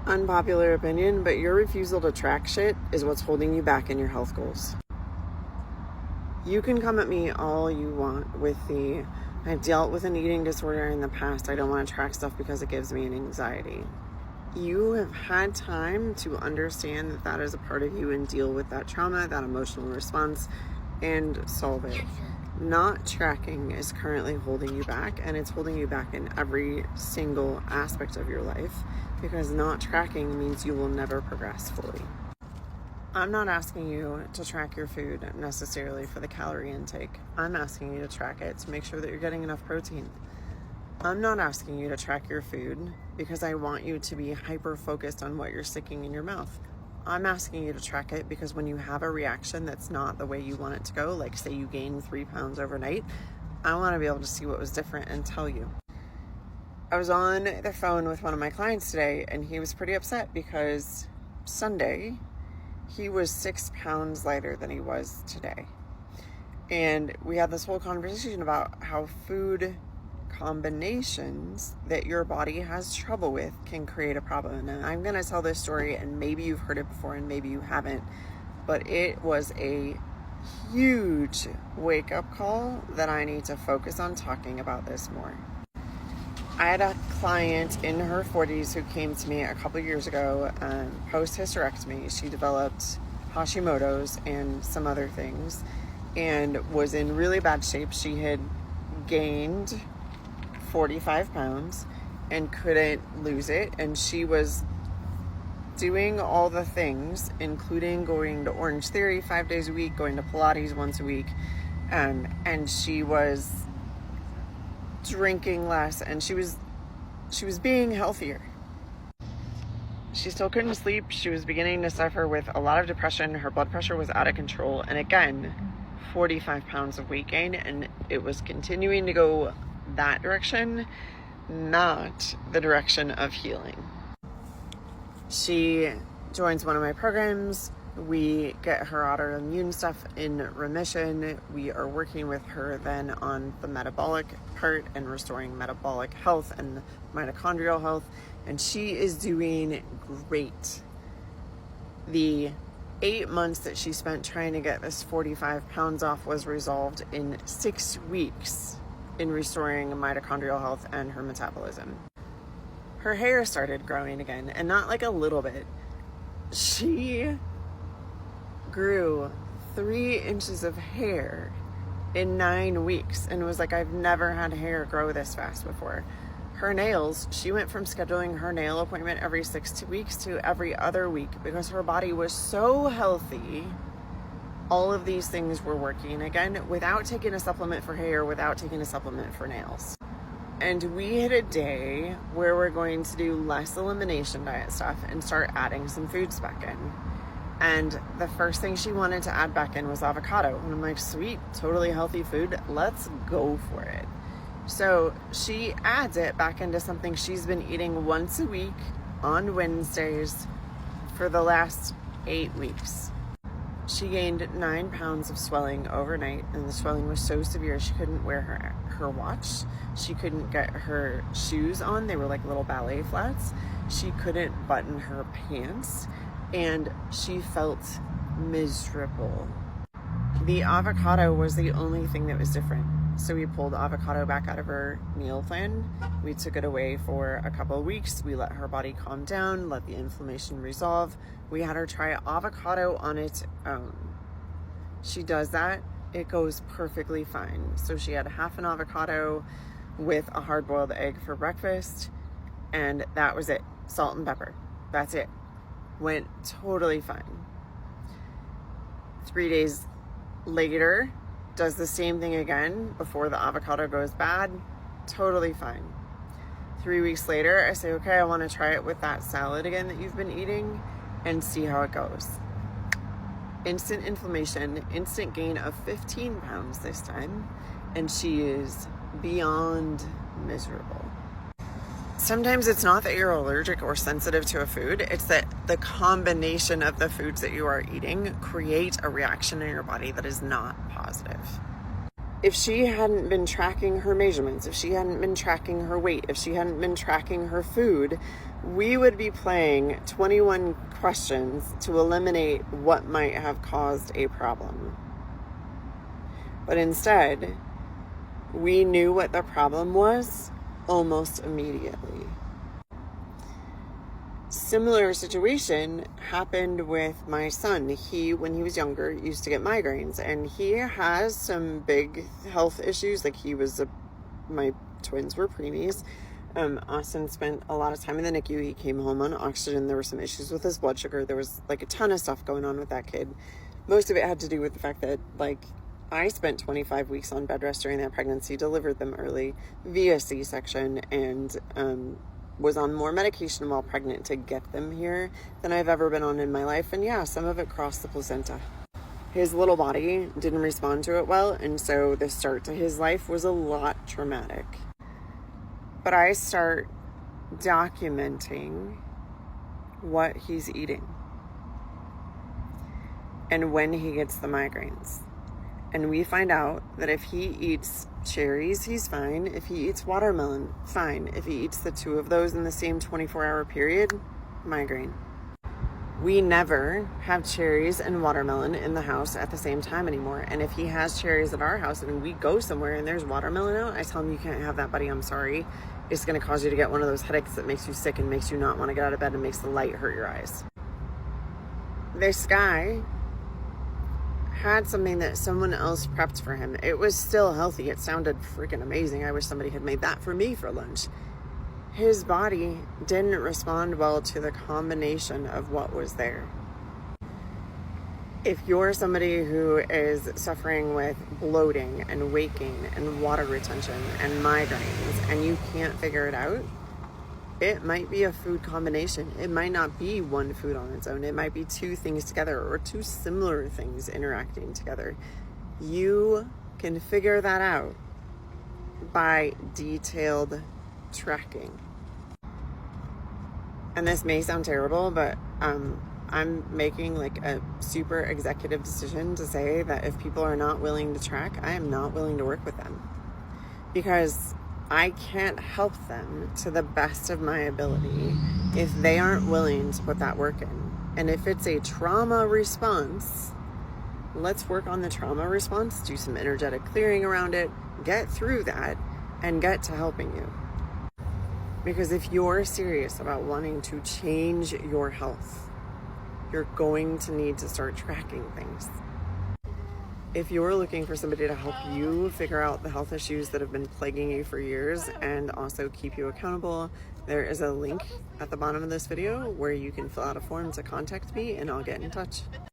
Unpopular opinion, but your refusal to track shit is what's holding you back in your health goals. You can come at me all you want with I've dealt with an eating disorder in the past, I don't want to track stuff because it gives me an anxiety. You have had time to understand that that is a part of you and deal with that trauma, that emotional response, and solve it. Not tracking is currently holding you back, and it's holding you back in every single aspect of your life, because not tracking means you will never progress fully. I'm not asking you to track your food necessarily for the calorie intake. I'm asking you to track it to make sure that you're getting enough protein. I'm not asking you to track your food because I want you to be hyper focused on what you're sticking in your mouth. I'm asking you to track it because when you have a reaction that's not the way you want it to go, like say you gain 3 pounds overnight, I want to be able to see what was different and tell you. I was on the phone with one of my clients today, and he was pretty upset because Sunday he was 6 pounds lighter than he was today. And we had this whole conversation about how food combinations that your body has trouble with can create a problem. And I'm going to tell this story, and maybe you've heard it before and maybe you haven't, but it was a huge wake-up call that I need to focus on talking about this more. I had a client in her 40s who came to me a couple years ago post-hysterectomy. She developed Hashimoto's and some other things and was in really bad shape. She had gained 45 pounds and couldn't lose it, and she was doing all the things, including going to Orange Theory 5 days a week, going to Pilates once a week, and she was drinking less, and she was being healthier. She still couldn't sleep. She was beginning to suffer with a lot of depression. Her blood pressure was out of control, and again 45 pounds of weight gain, and it was continuing to go that direction, not the direction of healing. She joins one of my programs. We get her autoimmune stuff in remission. We are working with her then on the metabolic part and restoring metabolic health and mitochondrial health, and she is doing great. The 8 months that she spent trying to get this 45 pounds off was resolved in 6 weeks in restoring mitochondrial health and her metabolism. Her hair started growing again, and not like a little bit. She grew 3 inches of hair in 9 weeks, and it was like, I've never had hair grow this fast before. Her nails, she went from scheduling her nail appointment every 6 weeks to every other week because her body was so healthy. All of these things were working again without taking a supplement for hair, without taking a supplement for nails. And we hit a day where we're going to do less elimination diet stuff and start adding some foods back in. And the first thing she wanted to add back in was avocado. And I'm like, sweet, totally healthy food. Let's go for it. So she adds it back into something she's been eating once a week on Wednesdays for the last 8 weeks. She gained 9 pounds of swelling overnight, and the swelling was so severe she couldn't wear her watch. She couldn't get her shoes on. They were like little ballet flats. She couldn't button her pants, and she felt miserable. The avocado was the only thing that was different. So we pulled avocado back out of her meal plan. We took it away for a couple of weeks. We let her body calm down, let the inflammation resolve. We had her try avocado on its own. She does that. It goes perfectly fine. So she had half an avocado with a hard-boiled egg for breakfast, and that was it. Salt and pepper. That's it. Went totally fine. 3 days later, does the same thing again before the avocado goes bad, totally fine. 3 weeks later, I say, okay, I want to try it with that salad again that you've been eating and see how it goes. Instant inflammation, instant gain of 15 pounds this time, and she is beyond miserable. Sometimes it's not that you're allergic or sensitive to a food, it's that the combination of the foods that you are eating create a reaction in your body that is not positive. if she hadn't been tracking her measurements, if she hadn't been tracking her weight, if she hadn't been tracking her food, we would be playing 21 questions to eliminate what might have caused a problem. But instead, we knew what the problem was almost immediately. Similar situation happened with my son. He, when he was younger, used to get migraines, and he has some big health issues. Like my twins were preemies. Austin spent a lot of time in the NICU. He came home on oxygen. There were some issues with his blood sugar. There was like a ton of stuff going on with that kid. Most of it had to do with the fact that I spent 25 weeks on bed rest during that pregnancy, delivered them early via C-section, and was on more medication while pregnant to get them here than I've ever been on in my life. And yeah, some of it crossed the placenta. His little body didn't respond to it well, and so the start to his life was a lot traumatic. But I start documenting what he's eating and when he gets the migraines. And we find out that if he eats cherries, he's fine. If he eats watermelon, fine. If he eats the two of those in the same 24-hour period, migraine. We never have cherries and watermelon in the house at the same time anymore. And if he has cherries at our house and we go somewhere and there's watermelon out, I tell him, you can't have that, buddy. I'm sorry. It's going to cause you to get one of those headaches that makes you sick and makes you not want to get out of bed and makes the light hurt your eyes. This guy had something that someone else prepped for him. It was still healthy. It sounded freaking amazing. I wish somebody had made that for me for lunch. His body didn't respond well to the combination of what was there. If you're somebody who is suffering with bloating and weight gain and water retention and migraines and you can't figure it out, it might be a food combination. It might not be one food on its own. It might be two things together or two similar things interacting together. You can figure that out by detailed tracking. And this may sound terrible, but I'm making like a super executive decision to say that if people are not willing to track, I am not willing to work with them. Because I can't help them to the best of my ability if they aren't willing to put that work in. And if it's a trauma response, let's work on the trauma response, do some energetic clearing around it, get through that, and get to helping you. Because if you're serious about wanting to change your health, you're going to need to start tracking things. If you're looking for somebody to help you figure out the health issues that have been plaguing you for years and also keep you accountable, there is a link at the bottom of this video where you can fill out a form to contact me and I'll get in touch.